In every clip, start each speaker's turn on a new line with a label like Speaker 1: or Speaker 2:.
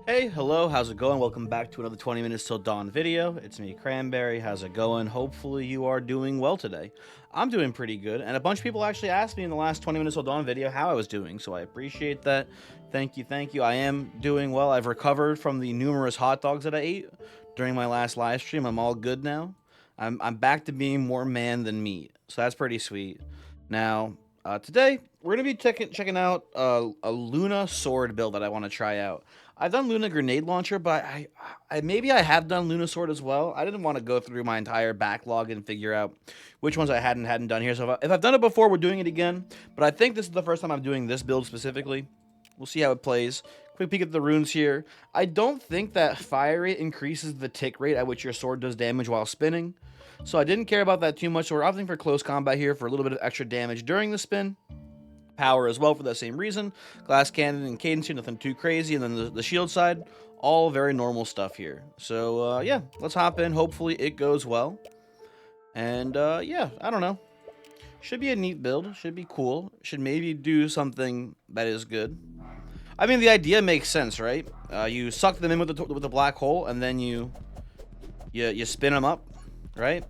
Speaker 1: Hey, hello, how's it going? Welcome back to another 20 Minutes Till Dawn video. It's me, Cranberry. How's it going? Hopefully you are doing well today. I'm doing pretty good, and a bunch of people actually asked me in the last 20 Minutes Till Dawn video how I was doing, so I appreciate that. Thank you, thank you. I am doing well. I've recovered from the numerous hot dogs that I ate during my last live stream. I'm all good now. I'm back to being more man than meat, so that's pretty sweet. Now, today, we're going to be checking out a Luna sword build that I want to try out. I've done Luna Grenade Launcher, but maybe I have done Luna Sword as well. I didn't want to go through my entire backlog and figure out which ones I hadn't done here. So if I've done it before, we're doing it again. But I think this is the first time I'm doing this build specifically. We'll see how it plays. Quick peek at the runes here. I don't think that fire rate increases the tick rate at which your sword does damage while spinning. So I didn't care about that too much. So we're opting for close combat here for a little bit of extra damage during the spin. Power as well for that same reason. Glass cannon and cadence here, nothing too crazy. And then the shield side, all very normal stuff here. So yeah, let's hop in. Hopefully it goes well. And yeah, I don't know. Should be a neat build. Should be cool. Should maybe do something that is good. I mean, the idea makes sense, right? You suck them in with the black hole, and then you spin them up, right?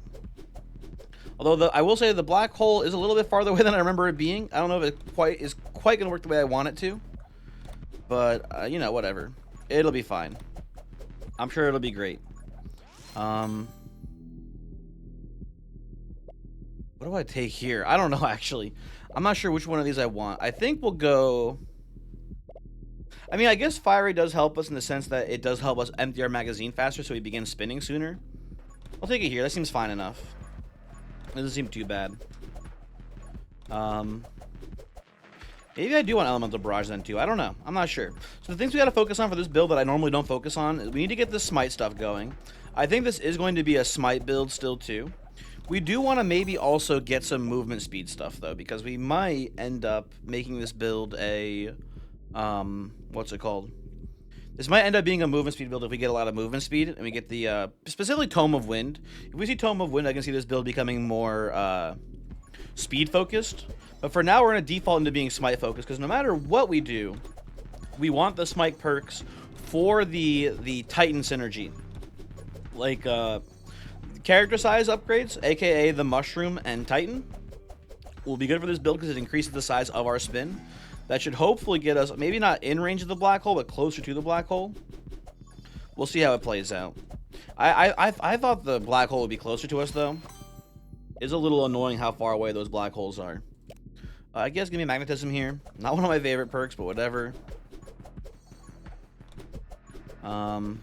Speaker 1: Although I will say the black hole is a little bit farther away than I remember it being. I don't know if it is quite going to work the way I want it to. But, you know, whatever. It'll be fine. I'm sure it'll be great. What do I take here? I don't know, actually. I'm not sure which one of these I want. I think we'll go... I mean, I guess fire rate does help us in the sense that it does help us empty our magazine faster so we begin spinning sooner. I'll take it here. That seems fine enough. It doesn't seem too bad. Maybe I do want elemental barrage then too. I don't know. I'm not sure. So the things we got to focus on for this build that I normally don't focus on is we need to get the smite stuff going. I think this is going to be a smite build still too. We do want to maybe also get some movement speed stuff though, because we might end up making this build a what's it called? This might end up being a movement speed build if we get a lot of movement speed and we get the, specifically Tome of Wind. If we see Tome of Wind, I can see this build becoming more, speed focused. But for now, we're going to default into being smite focused because no matter what we do, we want the smite perks for the Titan synergy. Like, character size upgrades, aka the Mushroom and Titan, will be good for this build because it increases the size of our spin. That should hopefully get us, maybe not in range of the black hole, but closer to the black hole. We'll see how it plays out. I thought the black hole would be closer to us, though. It's a little annoying how far away those black holes are. I guess give me magnetism here. Not one of my favorite perks, but whatever. And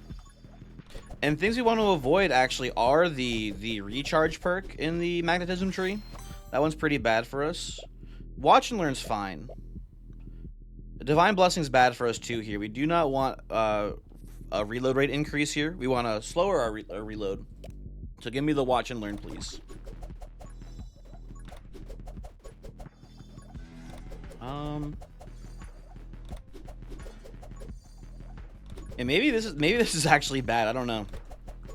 Speaker 1: things we want to avoid, actually, are the recharge perk in the magnetism tree. That one's pretty bad for us. Watch and Learn's fine. Divine Blessing's bad for us too here. We do not want a reload rate increase here. We want to slower our reload. So give me the Watch and Learn, please. And maybe this is actually bad. I don't know.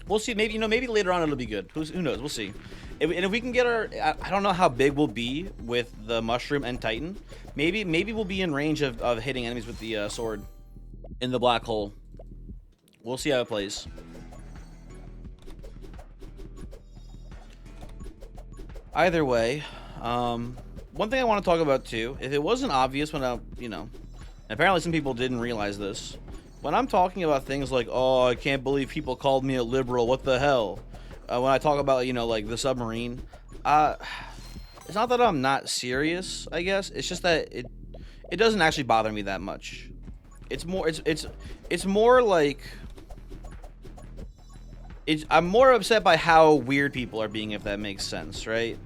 Speaker 1: We'll see. Maybe maybe later on it'll be good. Who knows? We'll see. And if we can get our, I don't know how big we'll be with the Mushroom and Titan. Maybe we'll be in range of hitting enemies with the sword in the black hole. We'll see how it plays. Either way, one thing I want to talk about too, if it wasn't obvious when apparently some people didn't realize this. When I'm talking about things like, oh, I can't believe people called me a liberal, what the hell? When I talk about, like the submarine, it's not that I'm not serious, I guess. It's just that it doesn't actually bother me that much. It's more like I'm more upset by how weird people are being, if that makes sense, right?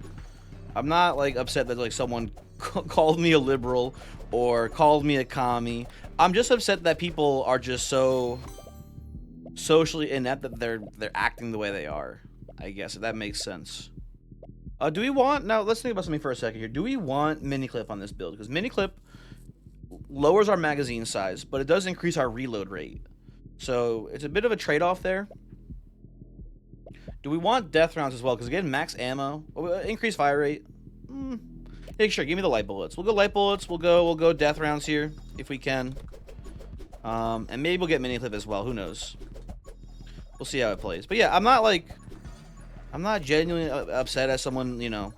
Speaker 1: I'm not like upset that like someone called me a liberal or called me a commie. I'm just upset that people are just so socially inept that they're acting the way they are. I guess, if that makes sense. Do we want... Now, let's think about something for a second here. Do we want mini-clip on this build? Because mini-clip lowers our magazine size, but it does increase our reload rate. So, it's a bit of a trade-off there. Do we want death rounds as well? Because, again, max ammo. Increase fire rate. Yeah, sure, give me the light bullets. We'll go light bullets. We'll go death rounds here, if we can. And maybe we'll get mini clip as well. Who knows? We'll see how it plays. But yeah, I'm not genuinely upset as someone, you know,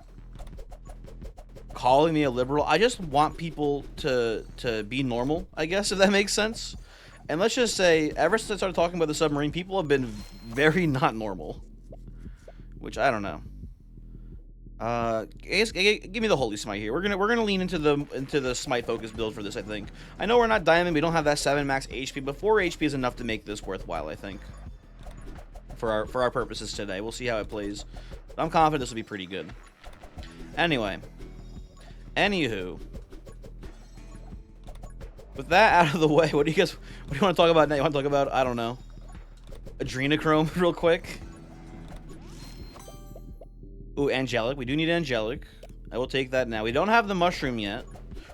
Speaker 1: calling me a liberal. I just want people to be normal, I guess, if that makes sense. And let's just say, ever since I started talking about the submarine, people have been very not normal. Which, I don't know. Give me the holy smite here. We're gonna lean into the smite focus build for this, I think. I know we're not diamond, we don't have that 7 max HP, but 4 HP is enough to make this worthwhile, I think. For our purposes today. We'll see how it plays. But I'm confident this will be pretty good. Anyway. Anywho. With that out of the way, what do you want to talk about now? You want to talk about, I don't know, adrenochrome real quick? Ooh, angelic. We do need angelic. I will take that now. We don't have the mushroom yet,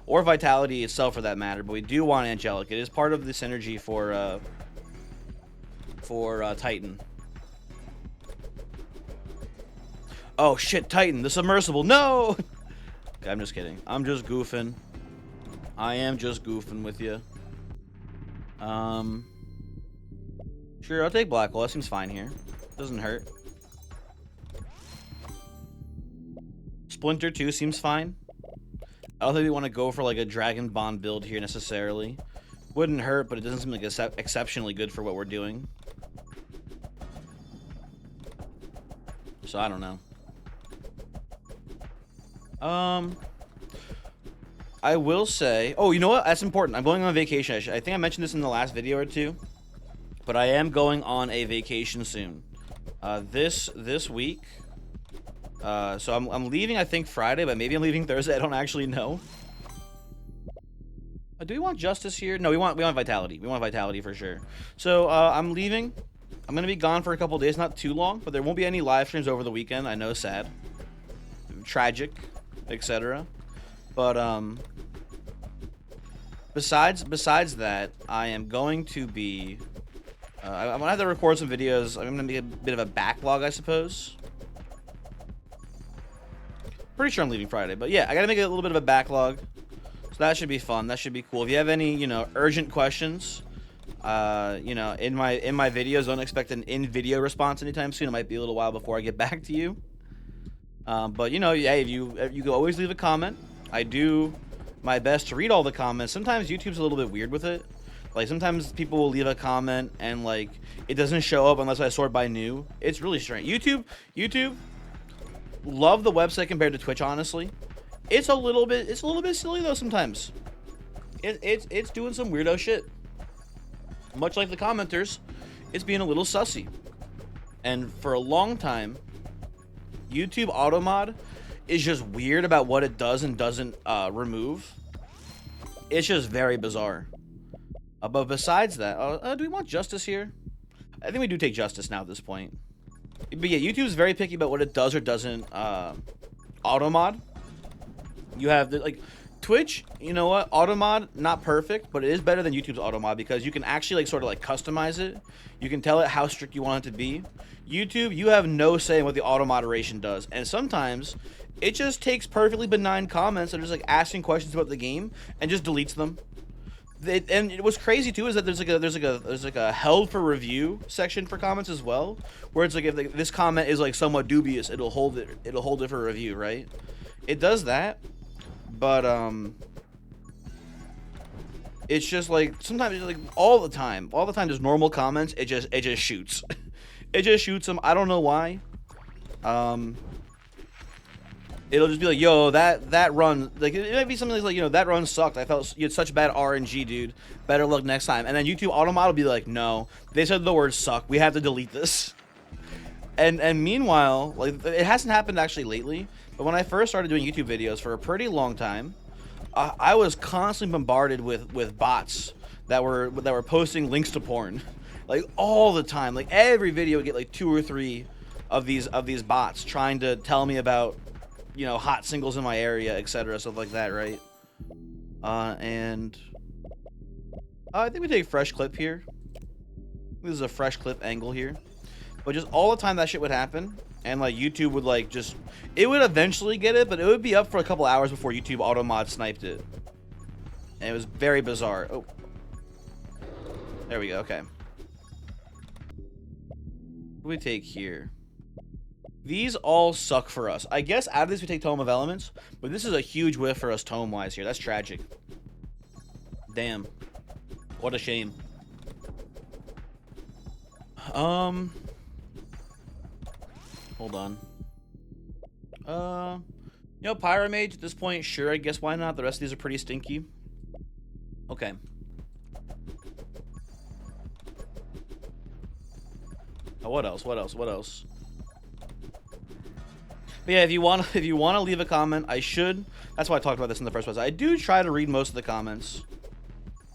Speaker 1: or vitality itself for that matter, but we do want angelic. It is part of the synergy for Titan. Oh shit, Titan, the submersible. No! Okay, I'm just kidding. I'm just goofing. I am just goofing with you. Sure, I'll take black hole. That seems fine here. Doesn't hurt. Splinter 2 seems fine. I don't think we want to go for like a Dragon Bond build here necessarily. Wouldn't hurt, but it doesn't seem like exceptionally good for what we're doing. So I don't know. I will say, oh, you know what? That's important. I'm going on vacation. I think I mentioned this in the last video or two, but I am going on a vacation soon. This week. So I'm leaving, I think, Friday, but maybe I'm leaving Thursday. I don't actually know. Do we want justice here? No, we want vitality. We want vitality for sure. So I'm leaving. I'm gonna be gone for a couple days, not too long, but there won't be any live streams over the weekend. I know, sad, tragic, etc. But besides that, I am going to be. I'm gonna have to record some videos. I'm gonna be a bit of a backlog, I suppose. Pretty sure I'm leaving Friday, but yeah, I gotta make it a little bit of a backlog. So that should be fun. That should be cool. If you have any, you know, urgent questions, you know, in my videos, don't expect an in-video response anytime soon. It might be a little while before I get back to you. But you know, yeah, if you can always leave a comment. I do my best to read all the comments. Sometimes YouTube's a little bit weird with it. Like sometimes people will leave a comment and like it doesn't show up unless I sort by new. It's really strange. YouTube. Love the website compared to Twitch, honestly. It's a little bit silly though sometimes. It's doing some weirdo shit. Much like the commenters, it's being a little sussy. And for a long time, YouTube Automod is just weird about what it does and doesn't remove. It's just very bizarre. But besides that, do we want justice here? I think we do take justice now at this point. But yeah, YouTube's very picky about what it does or doesn't automod. You have like Twitch, you know what? Automod, not perfect, but it is better than YouTube's automod because you can actually like sort of like customize it. You can tell it how strict you want it to be. YouTube, you have no say in what the auto moderation does, and sometimes it just takes perfectly benign comments that are just like asking questions about the game and just deletes them. And what's crazy too is that there's like a held for review section for comments as well, where it's like if this comment is like somewhat dubious, it'll hold it for review, right? It does that, but it's just like sometimes like all the time there's normal comments. It just shoots, it just shoots them. I don't know why. It'll just be like, yo, that run, like, it might be something like, you know, that run sucked. I felt you had such bad RNG, dude. Better luck next time. And then YouTube Automod will be like, no, they said the word suck. We have to delete this. And meanwhile, like, it hasn't happened actually lately, but when I first started doing YouTube videos for a pretty long time, I was constantly bombarded with bots that were posting links to porn, like all the time. Like every video would get like 2 or 3 of these bots trying to tell me about, you know, hot singles in my area, etc., stuff like that, right? And I think we take a fresh clip here. This is a fresh clip angle here. But just all the time that shit would happen, and like YouTube would like just, it would eventually get it, but it would be up for a couple hours before YouTube auto mod sniped it. And it was very bizarre. Oh. There we go. Okay. What do we take here? These all suck for us. I guess out of this we take Tome of Elements, but this is a huge whiff for us tome-wise here. That's tragic. Damn. What a shame. Hold on. You know, Pyromage at this point, sure, I guess why not? The rest of these are pretty stinky. Okay. Oh, what else? What else? What else? But yeah, if you want to leave a comment, I should. That's why I talked about this in the first place. I do try to read most of the comments.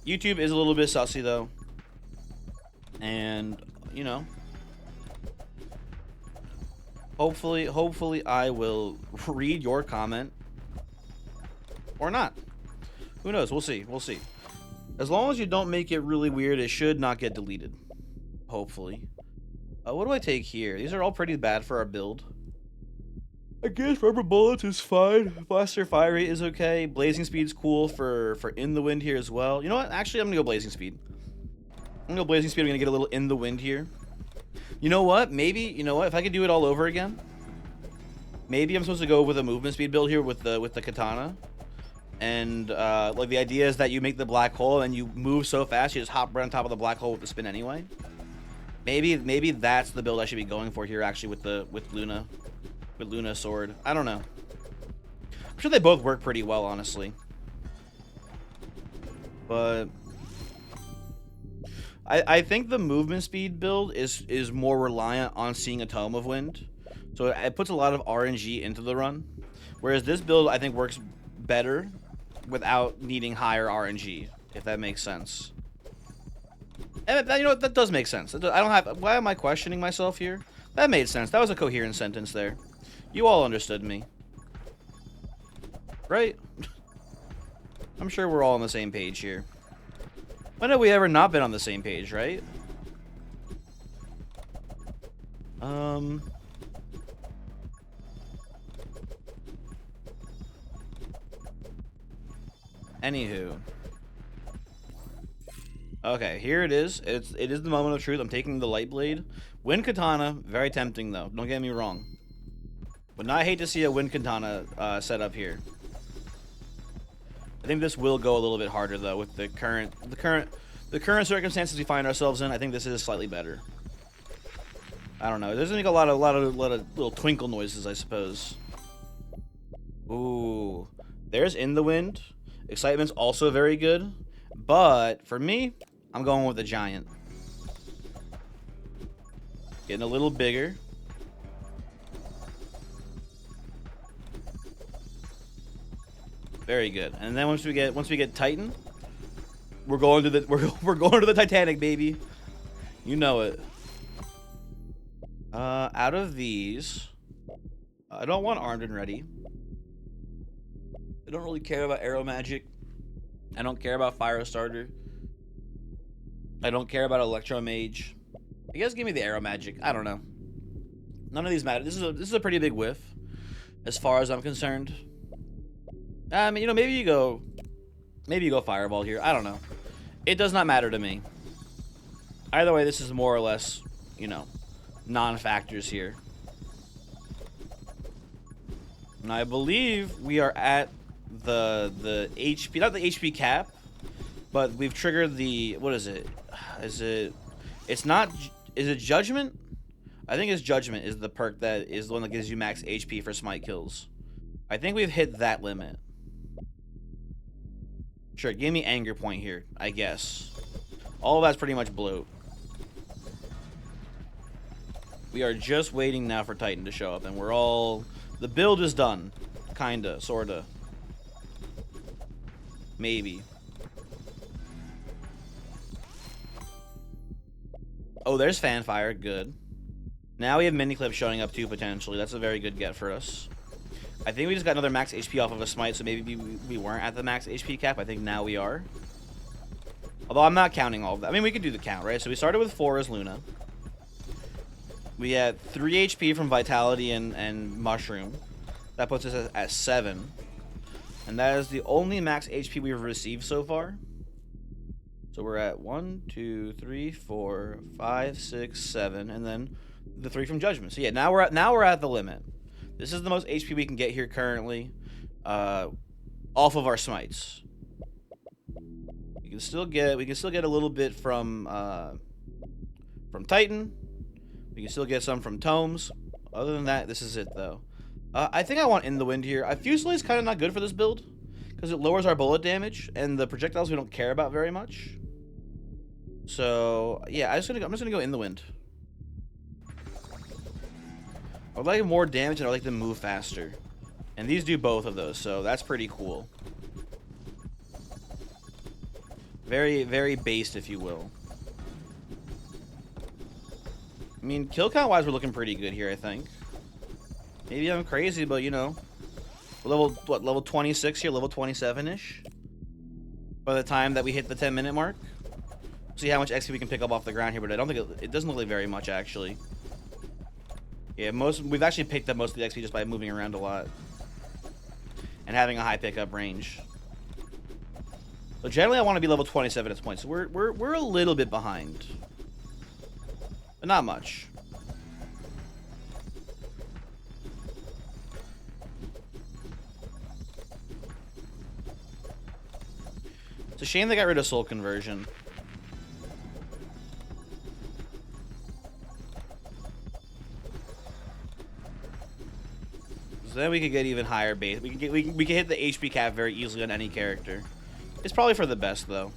Speaker 1: YouTube is a little bit sussy though. And, you know, hopefully I will read your comment or not. Who knows? We'll see. We'll see. As long as you don't make it really weird, it should not get deleted. Hopefully. What do I take here? These are all pretty bad for our build. I guess Rubber Bullets is fine. Blaster Fire Rate is okay. Blazing Speed's cool for In the Wind here as well. You know what? Actually, I'm gonna go Blazing Speed. I'm gonna go Blazing Speed. I'm gonna get a little In the Wind here. You know what? Maybe, you know what? If I could do it all over again, maybe I'm supposed to go with a movement speed build here with the katana. And like the idea is that you make the black hole and you move so fast you just hop right on top of the black hole with the spin anyway. Maybe that's the build I should be going for here actually with Luna sword. I don't know. I'm sure they both work pretty well, honestly. But I think the movement speed build is more reliant on seeing a Tome of Wind. So it puts a lot of RNG into the run. Whereas this build I think works better without needing higher RNG, if that makes sense. And you know, that does make sense. I don't have. Why am I questioning myself here? That made sense. That was a coherent sentence there. You all understood me. Right? I'm sure we're all on the same page here. When have we ever not been on the same page, right? Anywho. Okay, here it is. It is the moment of truth. I'm taking the Light Blade. Wind Katana, very tempting though. Don't get me wrong. Would not hate to see a Wind Katana set up here. I think this will go a little bit harder though with the current circumstances we find ourselves in. I think this is slightly better. I don't know. It doesn't make a lot of little twinkle noises, I suppose. Ooh, there's In the Wind. Excitement's also very good, but for me, I'm going with the Giant. Getting a little bigger. Very good. And then once we get Titan, we're going to the we're going to the Titanic, baby. You know it. Out of these, I don't want Armed and Ready. I don't really care about Arrow Magic. I don't care about Fire Starter. I don't care about Electro Mage. You guys give me the Arrow Magic. I don't know. None of these matter. This is a pretty big whiff, as far as I'm concerned. I mean, you know, maybe you go Fireball here. I don't know. It does not matter to me. Either way, this is more or less, you know, non-factors here. And I believe we are at the HP, not the HP cap, but we've triggered the, what is it? Is it Judgment? I think it's Judgment is the perk that is the one that gives you max HP for smite kills. I think we've hit that limit. Sure, give me Anger Point here, I guess. All of that's pretty much blue. We are just waiting now for Titan to show up, and we're all... The build is done. Kinda, sorta. Maybe. Oh, there's Fanfire. Good. Now we have Miniclip showing up too, potentially. That's a very good get for us. I think we just got another max HP off of a smite, so maybe we weren't at the max HP cap. I think now we are. Although I'm not counting all of that. I mean, we could do the count, right? So we started with 4 as Luna. We had 3 HP from Vitality and Mushroom. That puts us at 7. And that is the only max HP we've received so far. So we're at 1, 2, 3, 4, 5, 6, 7, and then the 3 from Judgment. So yeah, now we're at the limit. This is the most HP we can get here currently, off of our smites. We can still get a little bit from Titan. We can still get some from Tomes. Other than that, this is it though. I think I want In the Wind here. Fusilier is kind of not good for this build because it lowers our bullet damage and the projectiles we don't care about very much. So yeah, I'm just gonna go In the Wind. I would like more damage and I would like them to move faster, and these do both of those, so that's pretty cool. Very, very based, if you will. I mean, kill count wise, we're looking pretty good here, I think. Maybe I'm crazy, but you know, level 26 here, level 27-ish. By the time that we hit the 10-minute mark, see how much XP we can pick up off the ground here, but I don't think it doesn't look like very much actually. Yeah, we've actually picked up most of the XP just by moving around a lot and having a high pickup range. But generally, I want to be level 27 at this point, so we're a little bit behind, but not much. It's a shame they got rid of soul conversion. So then we could get even higher base. We could hit the HP cap very easily on any character. It's probably for the best though.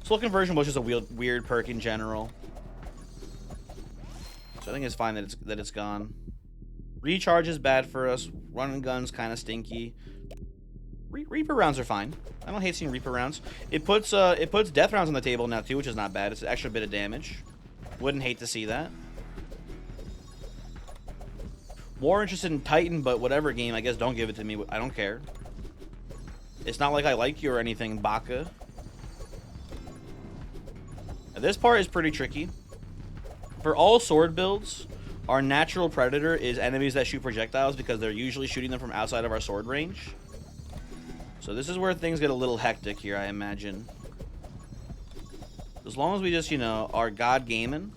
Speaker 1: Soul conversion was just a weird perk in general, so I think it's fine that it's gone. Recharge is bad for us. Run and gun's kind of stinky. Reaper rounds are fine. I don't hate seeing Reaper rounds. It puts death rounds on the table now too, which is not bad. It's an extra bit of damage. Wouldn't hate to see that. More interested in Titan, but whatever game, I guess don't give it to me. I don't care. It's not like I like you or anything, Baka. Now, this part is pretty tricky. For all sword builds, our natural predator is enemies that shoot projectiles because they're usually shooting them from outside of our sword range. So this is where things get a little hectic here, I imagine. As long as we just, you know, are God gaming,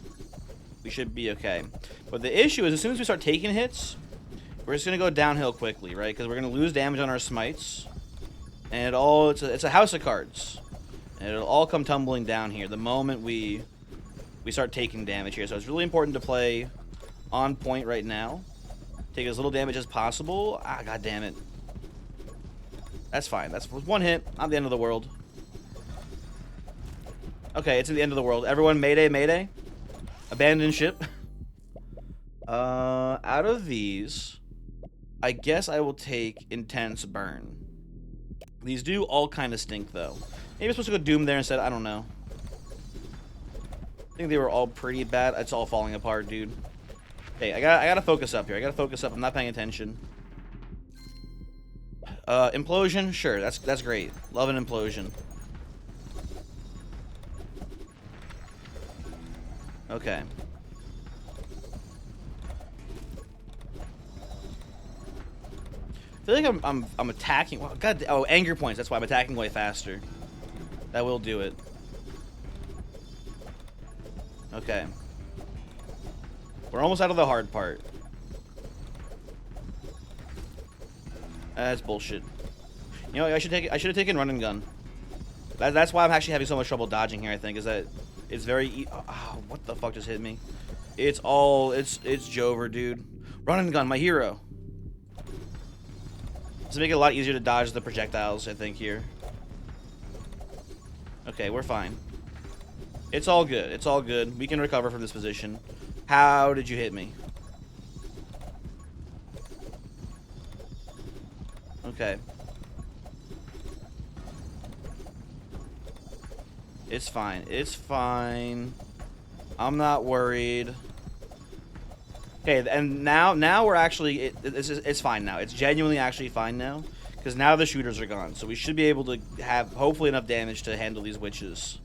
Speaker 1: we should be okay. But the issue is as soon as we start taking hits, we're just going to go downhill quickly, right? Because we're going to lose damage on our smites. And it's a house of cards. And it'll all come tumbling down here the moment we start taking damage here. So it's really important to play on point right now. Take as little damage as possible. Ah, god damn it. That's fine. That's one hit. Not the end of the world. Okay, it's at the end of the world. Everyone, mayday, mayday. Abandon ship. Out of these, I guess I will take Intense Burn. These do all kind of stink, though. Maybe I'm supposed to go Doom there instead. I don't know. I think they were all pretty bad. It's all falling apart, dude. Hey, I gotta focus up here. I gotta focus up. I'm not paying attention. Implosion, sure. That's great. Love an implosion. Okay. I feel like I'm attacking. Well, God, oh, anger points. That's why I'm attacking way faster. That will do it. Okay. We're almost out of the hard part. That's bullshit. You know, I should have taken run and gun. That's why I'm actually having so much trouble dodging here. I think is that it's very. Oh, what the fuck just hit me? It's Jover, dude. Run and gun, my hero. This will make it a lot easier to dodge the projectiles, I think, here. Okay, we're fine. It's all good. It's all good. We can recover from this position. How did you hit me? Okay. It's fine. It's fine. I'm not worried. Okay, and now we're actually it's fine now. It's genuinely actually fine now because now the shooters are gone. So we should be able to have hopefully enough damage to handle these witches.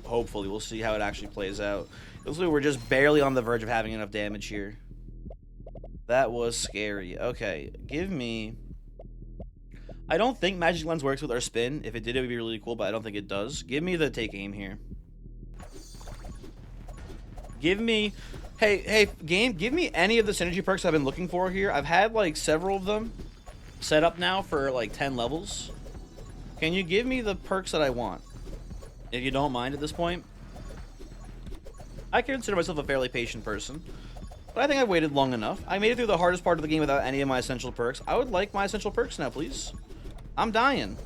Speaker 1: Hopefully, we'll see how it actually plays out. Looks like we're just barely on the verge of having enough damage here. That was scary. Okay, give me I don't think Magic Lens works with our spin. If it did, it would be really cool, but I don't think it does. Give me the take aim here. Give me... Hey, game, give me any of the synergy perks I've been looking for here. I've had, like, several of them set up now for, like, 10 levels. Can you give me the perks that I want? If you don't mind at this point. I consider myself a fairly patient person, but I think I've waited long enough. I made it through the hardest part of the game without any of my essential perks. I would like my essential perks now, please. I'm dying.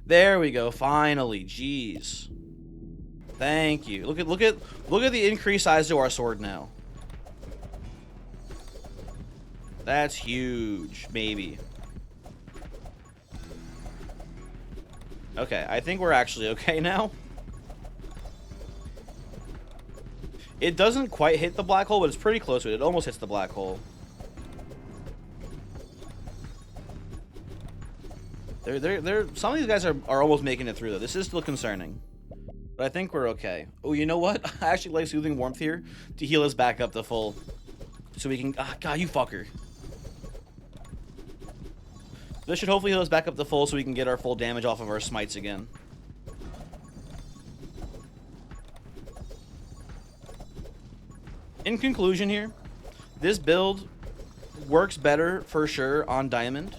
Speaker 1: There we go. Finally. Jeez. Thank you. Look at the increased size to our sword now. That's huge. Maybe. Okay, I think we're actually okay now. It doesn't quite hit the black hole, but it's pretty close to it. It almost hits the black hole. Some of these guys are almost making it through, though. This is still concerning. But I think we're okay. Oh, you know what? I actually like Soothing Warmth here to heal us back up to full. So we can... Ah, God, you fucker. This should hopefully heal us back up to full so we can get our full damage off of our smites again. In conclusion here, this build works better for sure on Diamond.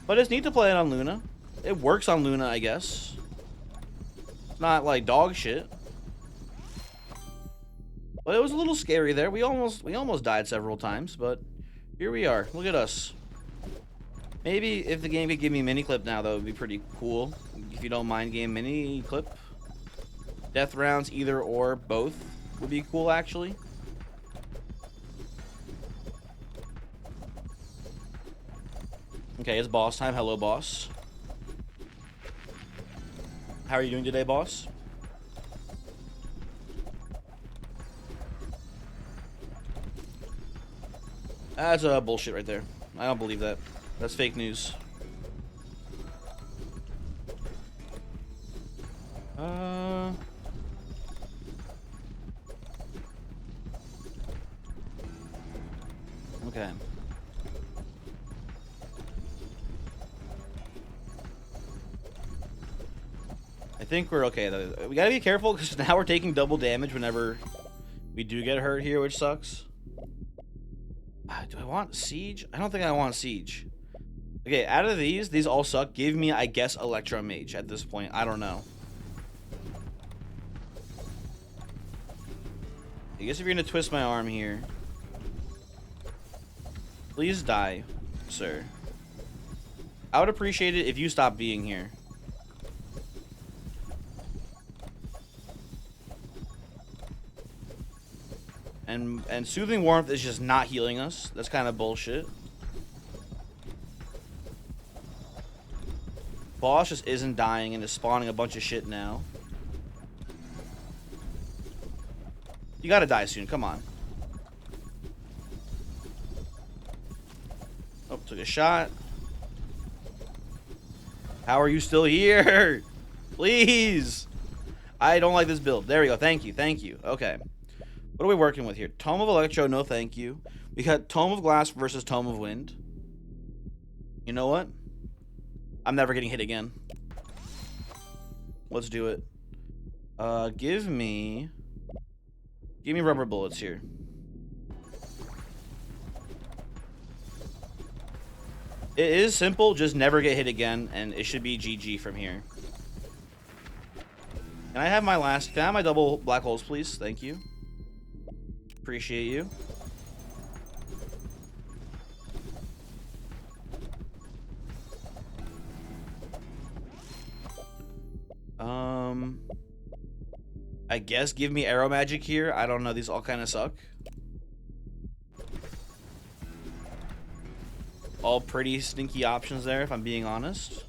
Speaker 1: But it's neat to play it on Luna. It works on Luna, I guess. It's not like dog shit. But it was a little scary there. We almost died several times, but here we are. Look at us. Maybe if the game could give me mini clip now, that would be pretty cool. If you don't mind, game mini clip. Death rounds, either or, both would be cool actually. Okay, it's boss time. Hello, boss. How are you doing today, boss? That's bullshit right there. I don't believe that. That's fake news. Okay. I think we're okay though. We gotta be careful because now we're taking double damage whenever we do get hurt here, which sucks. Do I want Siege? I don't think I want Siege. Okay, out of these all suck. Give me, I guess, Electro Mage at this point. I don't know. I guess if you're gonna twist my arm here. Please die, sir. I would appreciate it if you stopped being here. And Soothing Warmth is just not healing us. That's kind of bullshit. Boss just isn't dying and is spawning a bunch of shit now. You gotta die soon, come on. Oh, took a shot. How are you still here? Please. I don't like this build. There we go. Thank you. Thank you. Okay. What are we working with here? Tome of Electro, no thank you. We got Tome of Glass versus Tome of Wind. You know what? I'm never getting hit again. Let's do it. Give me rubber bullets here. It is simple, just never get hit again, and it should be GG from here. Can I have my double black holes, please? Thank you. Appreciate you. I guess give me arrow magic here. I don't know. These all kind of suck. All pretty stinky options there, if I'm being honest.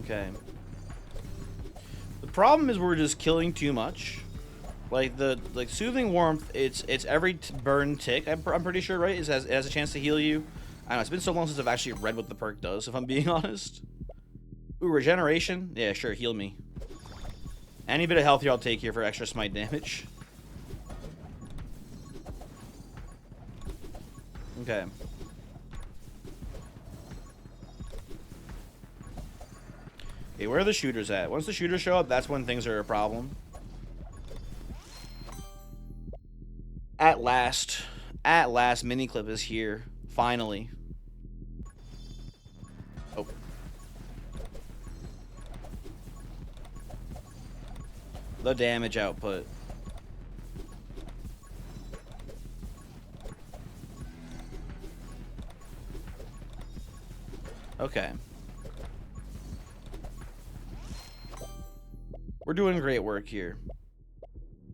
Speaker 1: Okay. The problem is we're just killing too much. Like Soothing Warmth, it's every burn tick. I'm pretty sure, right? It has a chance to heal you. I don't know. It's been so long since I've actually read what the perk does, if I'm being honest. Ooh, regeneration. Yeah, sure. Heal me. Any bit of health here I'll take here for extra smite damage. Okay. Okay, where are the shooters at? Once the shooters show up, that's when things are a problem. At last, Miniclip is here. Finally. Oh. The damage output. Okay. We're doing great work here.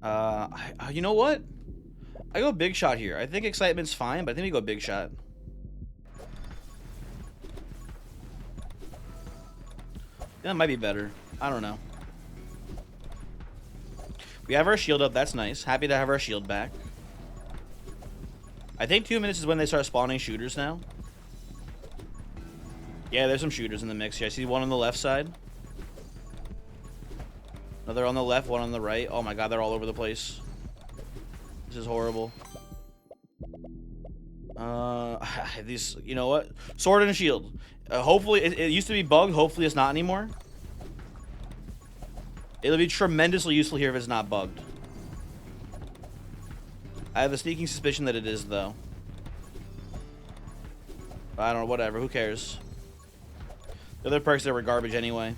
Speaker 1: You know what? I go big shot here. I think excitement's fine, but I think we go big shot. That might be better. I don't know. We have our shield up. That's nice. Happy to have our shield back. I think 2 minutes is when they start spawning shooters now. Yeah, there's some shooters in the mix here. I see one on the left side. Another on the left, one on the right. Oh my god, they're all over the place. This is horrible. These, you know what? Sword and a shield. Hopefully, it used to be bugged. Hopefully, it's not anymore. It'll be tremendously useful here if it's not bugged. I have a sneaking suspicion that it is, though. I don't know, whatever. Who cares? The other perks there were garbage anyway.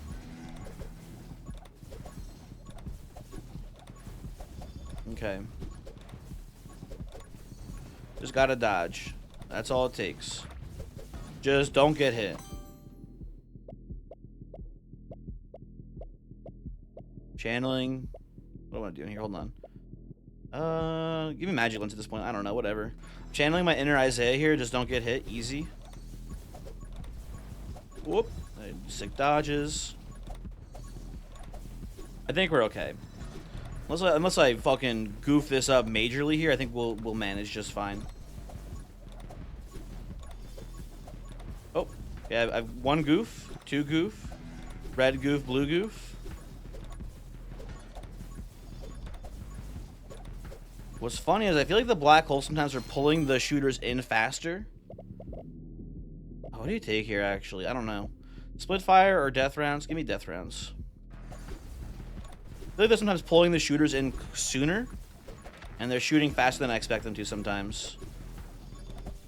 Speaker 1: Okay. Just gotta dodge. That's all it takes. Just don't get hit. Channeling. What am I doing here? Hold on. Give me magic lens at this point. I don't know. Whatever. Channeling my inner Isaiah here. Just don't get hit. Easy. Whoop. Sick dodges. I think we're okay. Unless I fucking goof this up majorly here, I think we'll manage just fine. Oh, yeah, I've 1 goof, 2 goof, red goof, blue goof. What's funny is I feel like the black holes sometimes are pulling the shooters in faster. Oh, what do you take here, actually? I don't know. Split fire or death rounds? Give me death rounds. I feel like they're sometimes pulling the shooters in sooner, and they're shooting faster than I expect them to sometimes.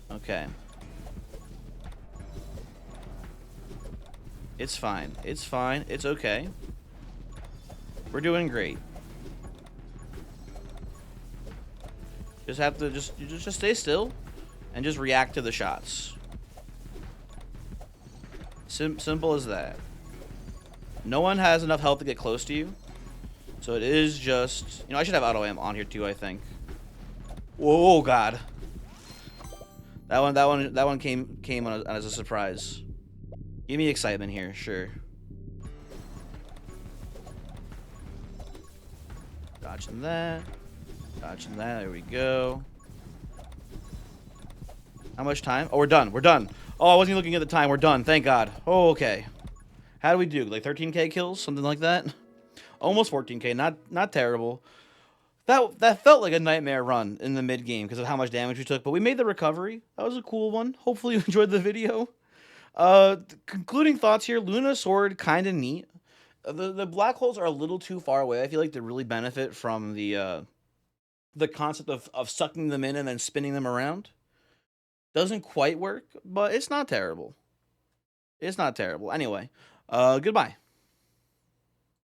Speaker 1: Okay. It's fine. It's fine. It's okay. We're doing great. Just have to just stay still and just react to the shots. Simple as that. No one has enough health to get close to you. So it is just, you know, I should have auto aim on here too, I think. Whoa, god. That one came on as a surprise. Give me excitement here, sure. Dodging that. Dodging that. There we go. How much time? Oh, we're done. We're done. Oh, I wasn't even looking at the time. We're done. Thank God. Oh, okay. How do we do? Like 13k kills? Something like that? Almost 14k. Not terrible. That felt like a nightmare run in the mid game because of how much damage we took, but we made the recovery. That was a cool one. Hopefully you enjoyed the video. Concluding thoughts here. Luna Sword, kind of neat. The black holes are a little too far away. I feel like they really benefit from the concept of sucking them in and then spinning them around. Doesn't quite work, but it's not terrible. It's not terrible. Anyway, goodbye.